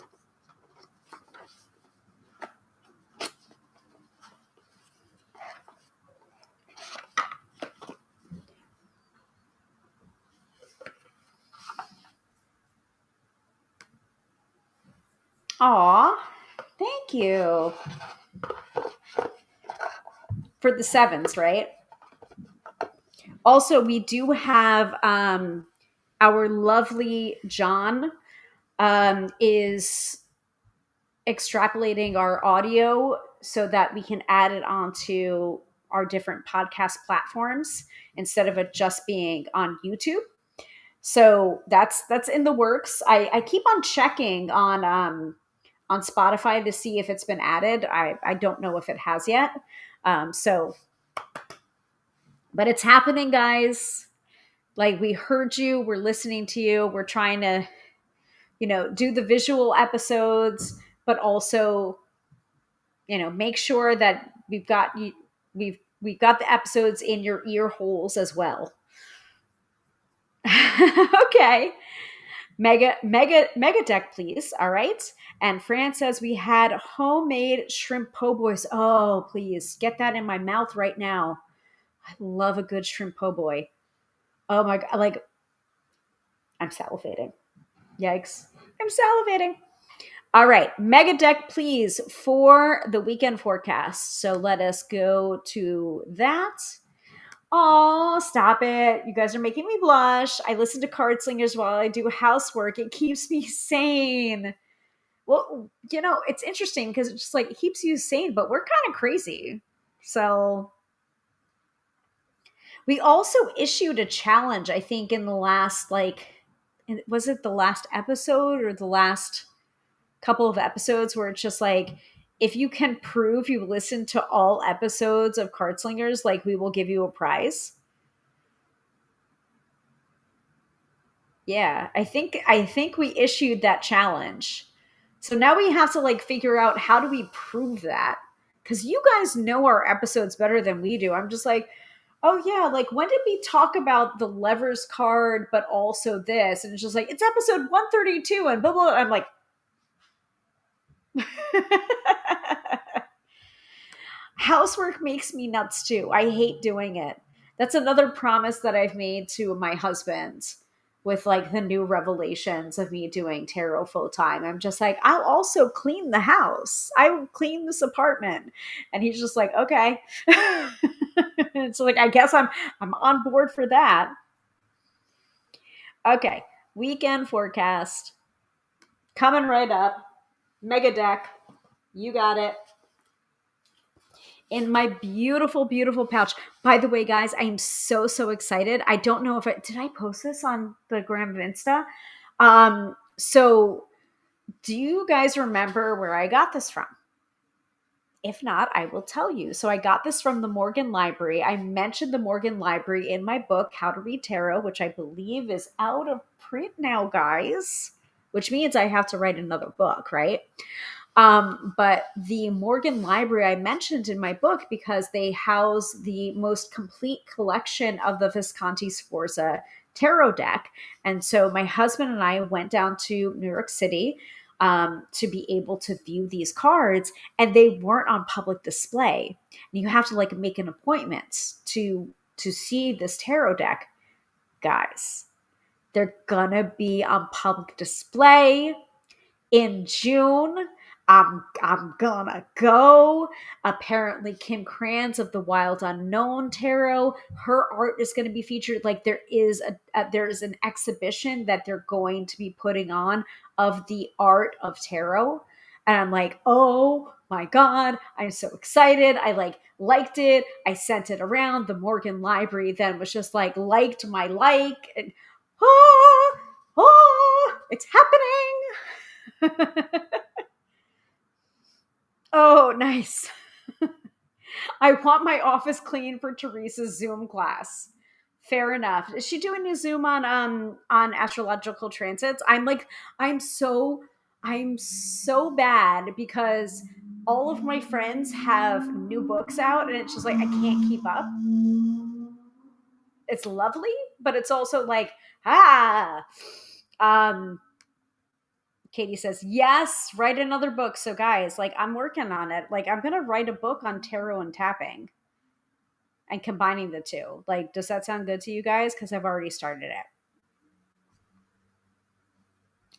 Aw, thank you. For the sevens, right? Also, we do have our lovely John is extrapolating our audio so that we can add it onto our different podcast platforms instead of it just being on YouTube. So that's in the works. I keep on checking on Spotify to see if it's been added. I don't know if it has yet. But it's happening, guys. Like, we heard you, we're listening to you, we're trying to, do the visual episodes, but also, make sure that we've got the episodes in your ear holes as well. Okay. Mega deck, please. All right. And Fran says we had homemade shrimp po' boys. Oh, please get that in my mouth right now. I love a good shrimp po' boy. Oh my God. Like, I'm salivating. Yikes. I'm salivating. All right. Mega deck, please, for the weekend forecast. So let us go to that. Oh, stop it. You guys are making me blush. I listen to Card Slingers while I do housework. It keeps me sane. Well, it's interesting because it's just like it keeps you sane, but we're kind of crazy. So we also issued a challenge, I think, in the last, was it the last episode or the last couple of episodes where it's just like, if you can prove you listened to all episodes of Card Slingers, like we will give you a prize. Yeah, I think we issued that challenge. So now we have to like figure out how do we prove that? Cuz you guys know our episodes better than we do. I'm just like, "Oh yeah, like when did we talk about the levers card but also this?" And it's just like, "It's episode 132 and blah blah." I'm like housework makes me nuts too. I hate doing it. That's another promise that I've made to my husband with like the new revelations of me doing tarot full time. I'm just like, I'll also clean the house. I will clean this apartment. And he's just like, okay. It's like I guess I'm on board for that. Okay. Weekend forecast. Coming right up. Mega deck. You got it. In my beautiful, beautiful pouch. By the way, guys, I am so, so excited. I don't know if did I post this on the Gram of Insta? So do you guys remember where I got this from? If not, I will tell you. So I got this from the Morgan Library. I mentioned the Morgan Library in my book, How to Read Tarot, which I believe is out of print now, guys, which means I have to write another book, right? But the Morgan Library I mentioned in my book because they house the most complete collection of the Visconti Sforza tarot deck. And so my husband and I went down to New York City to be able to view these cards, and they weren't on public display. And you have to like make an appointment to see this tarot deck, guys. They're gonna be on public display in June. I'm gonna go. Apparently, Kim Kranz of the Wild Unknown Tarot, her art is going to be featured. Like there's an exhibition that they're going to be putting on of the art of tarot, and I'm like, oh my god, I'm so excited. I liked it. I sent it around. The Morgan Library then was just like liked my like, and oh, it's happening. Oh, nice. I want my office clean for Teresa's Zoom class. Fair enough. Is she doing a Zoom on astrological transits? I'm so bad because all of my friends have new books out and it's just like I can't keep up. It's lovely, but it's also like um Katie says, yes, write another book. So, guys, like, I'm working on it. Like, I'm going to write a book on tarot and tapping and combining the two. Like, does that sound good to you guys? Because I've already started it.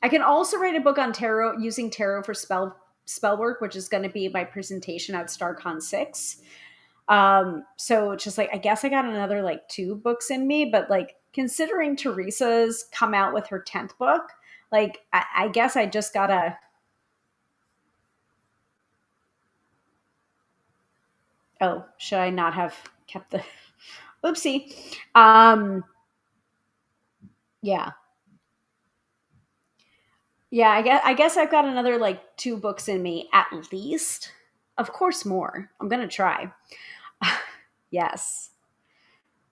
I can also write a book on tarot, using tarot for spell work, which is going to be my presentation at StarCon 6. So it's just like, I guess I got another like 2 books in me, but like considering Teresa's come out with her 10th book, like, I guess I just gotta. Oh, should I not have kept the oopsie? Yeah. Yeah, I guess I've got another like 2 books in me at least. Of course more. I'm going to try. Yes.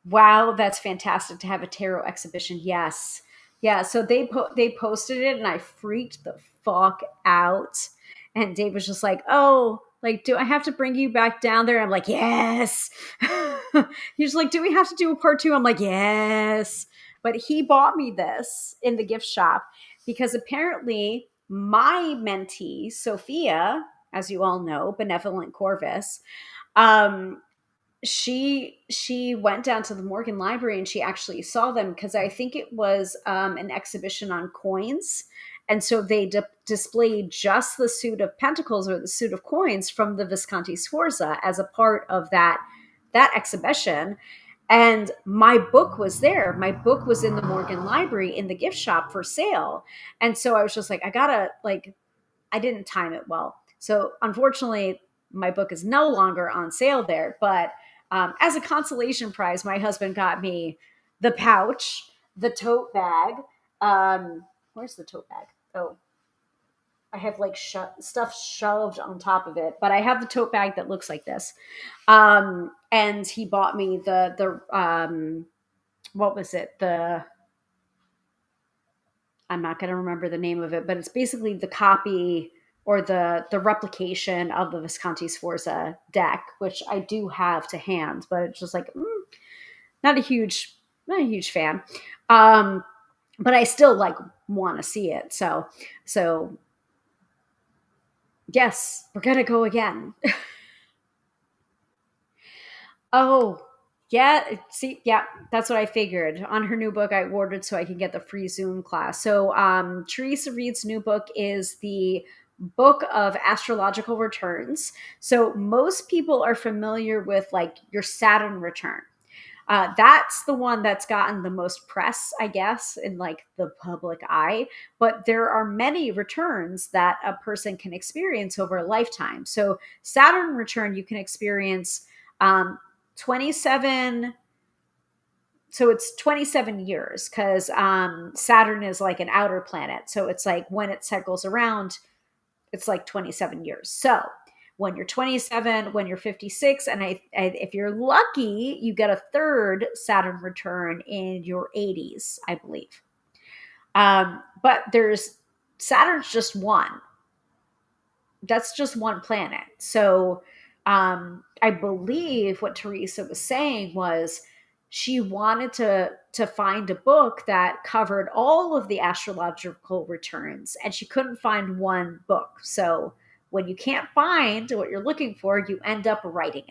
Wow, that's fantastic to have a tarot exhibition. Yes. Yeah, so they posted it and I freaked the fuck out. And Dave was just like, "Oh, like do I have to bring you back down there?" I'm like, "Yes." He's like, "Do we have to do a part 2?" I'm like, "Yes." But he bought me this in the gift shop because apparently my mentee, Sophia, as you all know, Benevolent Corvus, um she went down to the Morgan Library and she actually saw them because I think it was an exhibition on coins. And so they displayed just the suit of pentacles or the suit of coins from the Visconti Sforza as a part of that exhibition. And my book was there. My book was in the Morgan Library in the gift shop for sale. And so I was just like, I gotta like, I didn't time it well. So unfortunately, my book is no longer on sale there. But as a consolation prize, my husband got me the pouch, the tote bag. Where's the tote bag? Oh, I have like stuff shoved on top of it, but I have the tote bag that looks like this. And he bought me the what was it? I'm not going to remember the name of it, but it's basically the copy or the replication of the Visconti Sforza deck, which I do have to hand, but it's just like not a huge fan. But I still like want to see it. So yes, we're gonna go again. Oh, yeah. See, yeah, that's what I figured. On her new book, I ordered so I can get the free Zoom class. So, Teresa Reed's new book is the Book of Astrological Returns. So, most people are familiar with like your Saturn return. That's the one that's gotten the most press, I guess, in like the public eye. But there are many returns that a person can experience over a lifetime. So, Saturn return, you can experience 27. So it's 27 years because Saturn is like an outer planet. So it's like when it cycles around, it's like 27 years. So when you're 27, when you're 56, and if you're lucky, you get a third Saturn return in your 80s, I believe. But there's Saturn's just one. That's just one planet. So I believe what Teresa was saying was she wanted to find a book that covered all of the astrological returns, and she couldn't find one book. So when you can't find what you're looking for, you end up writing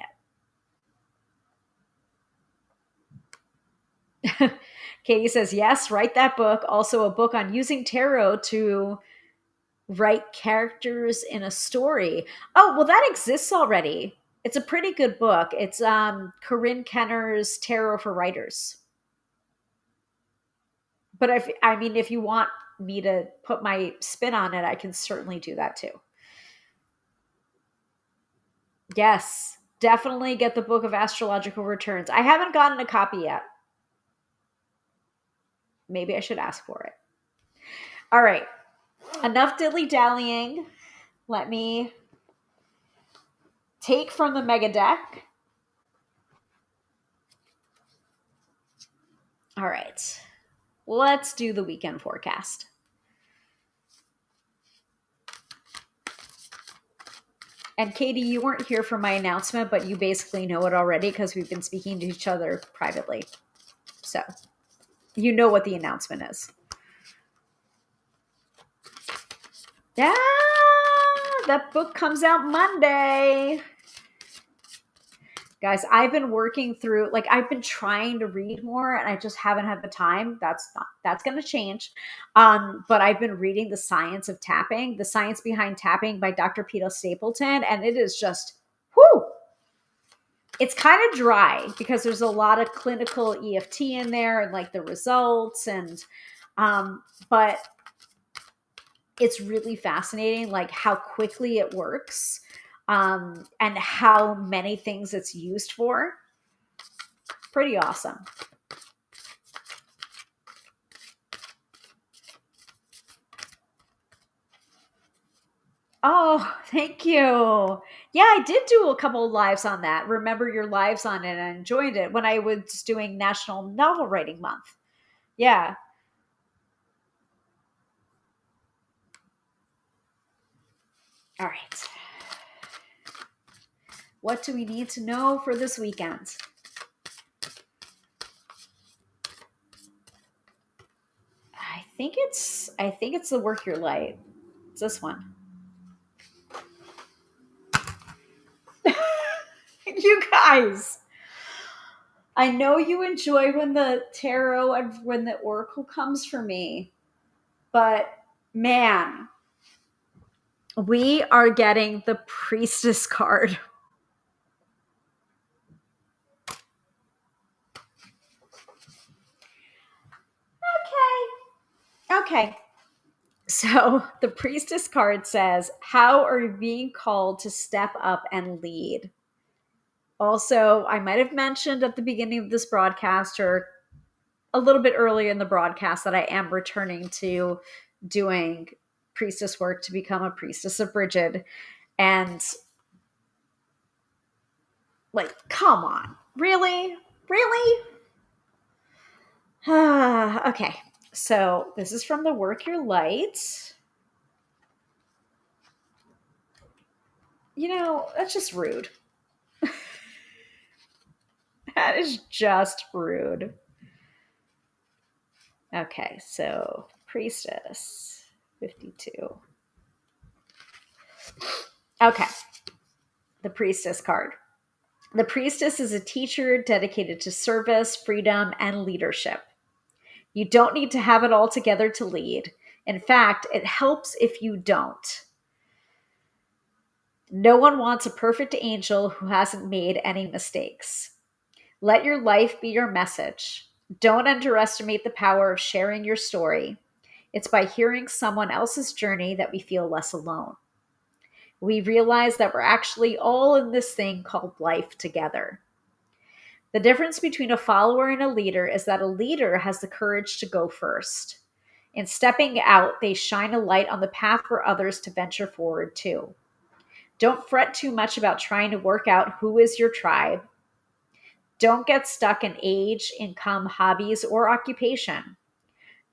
it. Katie says, yes, write that book. Also, a book on using tarot to write characters in a story. Oh, well, that exists already. It's a pretty good book. It's Corinne Kenner's Tarot for Writers. But if you want me to put my spin on it, I can certainly do that too. Yes, definitely get the Book of Astrological Returns. I haven't gotten a copy yet. Maybe I should ask for it. All right. Enough dilly-dallying. Let me take from the mega deck. All right. Let's do the weekend forecast. And Katie, you weren't here for my announcement, but you basically know it already because we've been speaking to each other privately. So you know what the announcement is. Yeah, that book comes out Monday. Guys, I've been working through, like, I've been trying to read more and I just haven't had the time. That's going to change. But I've been reading The Science of Tapping, The Science Behind Tapping by Dr. Peter Stapleton. And it is just, whoo, it's kind of dry because there's a lot of clinical EFT in there and like the results but it's really fascinating, like how quickly it works. And how many things it's used for. Pretty awesome. Oh, thank you. Yeah, I did do a couple of lives on that. Remember your lives on it, and I enjoyed it when I was doing National Novel Writing Month. Yeah. All right. What do we need to know for this weekend? I think it's the Work Your Light. It's this one. You guys, I know you enjoy when the tarot and when the oracle comes for me, but man, we are getting the Priestess card. Okay. So the Priestess card says, how are you being called to step up and lead? Also, I might have mentioned at the beginning of this broadcast or a little bit earlier in the broadcast that I am returning to doing priestess work to become a priestess of Bridget. And like, come on. Really? Really? Okay. So this is from the Work Your Light. That's just rude. That is just rude. Okay, so priestess 52. Okay, the priestess card. The priestess is a teacher dedicated to service, freedom, and leadership. You don't need to have it all together to lead. In fact, it helps if you don't. No one wants a perfect angel who hasn't made any mistakes. Let your life be your message. Don't underestimate the power of sharing your story. It's by hearing someone else's journey that we feel less alone. We realize that we're actually all in this thing called life together. The difference between a follower and a leader is that a leader has the courage to go first. In stepping out, they shine a light on the path for others to venture forward too. Don't fret too much about trying to work out who is your tribe. Don't get stuck in age, income, hobbies, or occupation.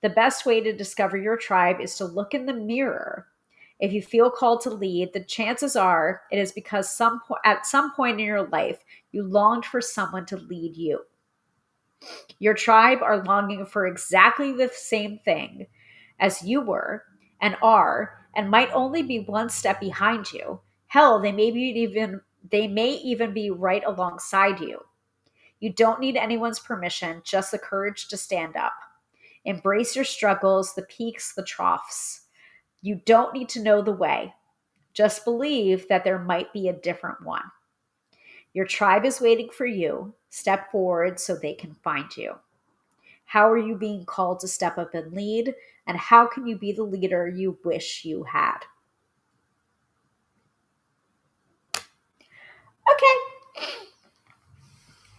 The best way to discover your tribe is to look in the mirror. If you feel called to lead, the chances are it is because at some point in your life, you longed for someone to lead you. Your tribe are longing for exactly the same thing as you were and are, and might only be one step behind you. Hell, they may even be right alongside you. You don't need anyone's permission, just the courage to stand up. Embrace your struggles, the peaks, the troughs. You don't need to know the way. Just believe that there might be a different one. Your tribe is waiting for you. Step forward so they can find you. How are you being called to step up and lead? And how can you be the leader you wish you had?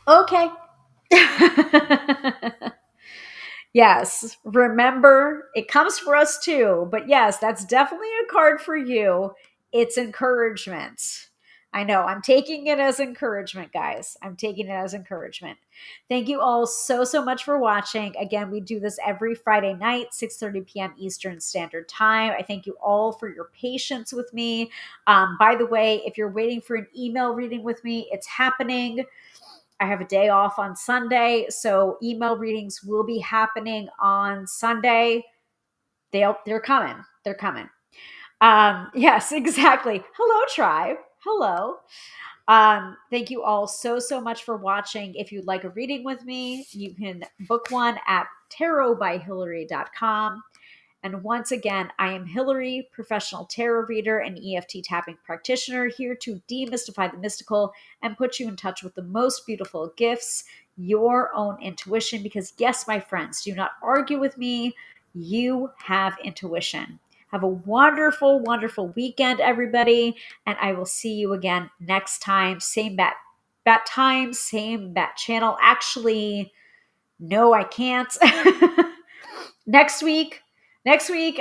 Okay. Yes, remember, it comes for us too. But yes, that's definitely a card for you. It's encouragement. I know, I'm taking it as encouragement, guys. I'm taking it as encouragement. Thank you all so, so much for watching. Again, we do this every Friday night, 6:30 p.m. Eastern Standard Time. I thank you all for your patience with me. By the way, if you're waiting for an email reading with me, it's happening. I have a day off on Sunday, so email readings will be happening on Sunday. They're coming. They're coming. Yes, exactly. Hello, tribe. Hello. Thank you all so, so much for watching. If you'd like a reading with me, you can book one at tarotbyhilary.com. And once again, I am Hilary, professional tarot reader and EFT tapping practitioner, here to demystify the mystical and put you in touch with the most beautiful gifts, your own intuition. Because yes, my friends, do not argue with me. You have intuition. Have a wonderful, wonderful weekend, everybody. And I will see you again next time. Same bat time, same bat channel. Actually, no, I can't. Next week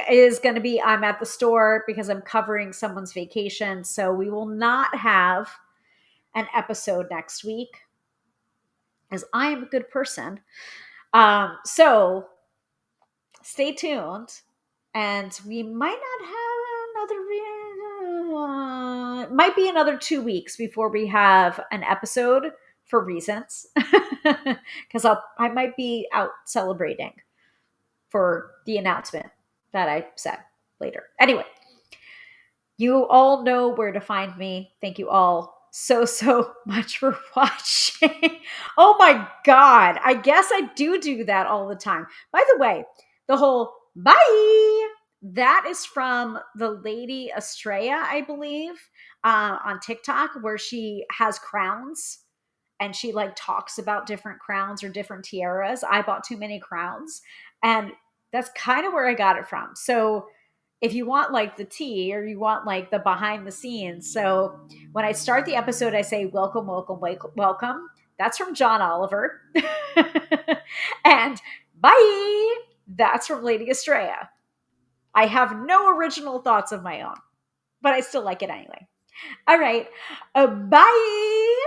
is going to be I'm at the store because I'm covering someone's vacation. So we will not have an episode next week as I am a good person. So stay tuned, and we might not have might be another 2 weeks before we have an episode for reasons, because I might be out celebrating for the announcement that I said later. Anyway, you all know where to find me. Thank you all so, so much for watching. Oh my God. I guess I do that all the time. By the way, the whole bye, that is from the lady Estrella, I believe, on TikTok, where she has crowns and she like talks about different crowns or different tiaras. I bought too many crowns, and that's kind of where I got it from. So if you want like the tea, or you want like the behind the scenes. So when I start the episode, I say, welcome, welcome, welcome. That's from John Oliver. And bye. That's from Lady Estrella. I have no original thoughts of my own, but I still like it anyway. All right. Bye.